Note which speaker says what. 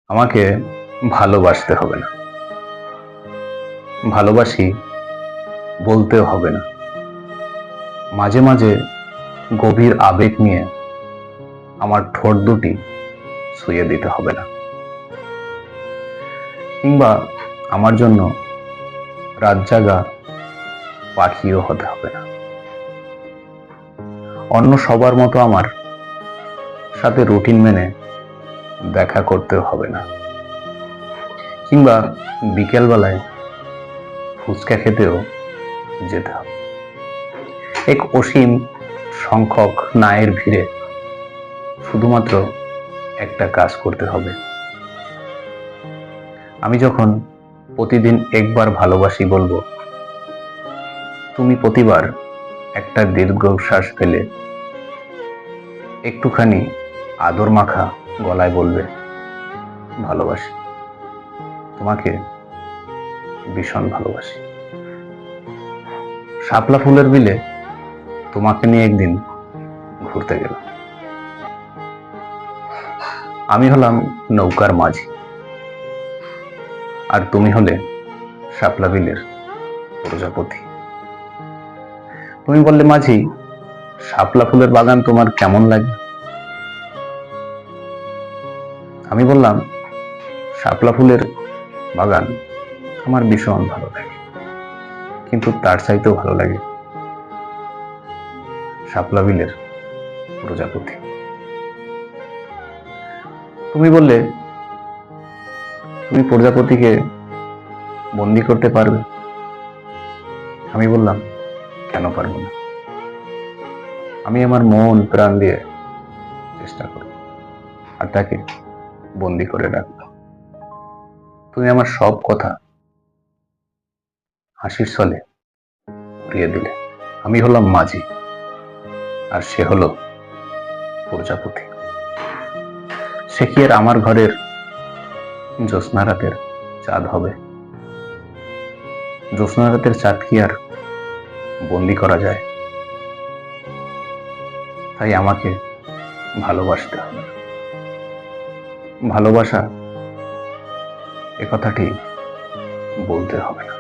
Speaker 1: আমাকে ভালোবাসতে হবে না, ভালোবাসি বলতেও হবে না। মাঝে মাঝে গভীর আবেগ নিয়ে আমার ঠোঁট দুটি ছুঁয়ে দিতে হবে না, কিংবা আমার জন্য রাত জাগা পাখিও হতে হবে না। অন্য সবার মতো আমার সাথে রুটিন মেনে দেখা করতেও হবে না, কিংবা বিকেল বেলায় ফুচকা খেতেও যেতে হবে। এক অসীম সংখ্যক নায়ের ভিড়ে শুধুমাত্র একটা কাজ করতে হবে। আমি যখন প্রতিদিন একবার ভালোবাসি বলবো, তুমি প্রতিবার একটা দীর্ঘশ্বাস ফেলে একটুখানি আদর মাখা গলায় বলবে, ভালোবাসি তোমাকে, ভীষণ ভালোবাসি। শাপলা ফুলের বিলে তোমাকে নিয়ে একদিন ঘুরতে গেলাম। আমি হলাম নৌকার মাঝি, আর তুমি হলে শাপলা বিলের প্রজাপতি। তুমি বললে, মাঝি, শাপলা ফুলের বাগান তোমার কেমন লাগে? আমি বললাম, শাপলা ফুলের বাগান আমার ভীষণ ভালো লাগে, কিন্তু তার চাইতেও ভালো লাগে শাপলা বিলের প্রজাপতি। তুমি বললে, তুমি প্রজাপতিকে বন্দি করতে পারবে? আমি বললাম, কেন পারবো না? আমি আমার মন প্রাণ দিয়ে চেষ্টা করব আর তাকে বন্দি করে রাখলাম। তুমি আমার সব কথা হাসির ছলে উড়িয়ে দিলে। আমি হলাম মাঝি, আর সে হলো প্রজাপতি। সে কি আর আমার ঘরের জ্যোৎস্না রাতের চাঁদ হবে? জ্যোৎস্না রাতের চাঁদ কি আর বন্দি করা যায়? তাই আমাকে ভালোবাসতে হবে। ভালোবাসা এ কথাটি বলতে হবে না।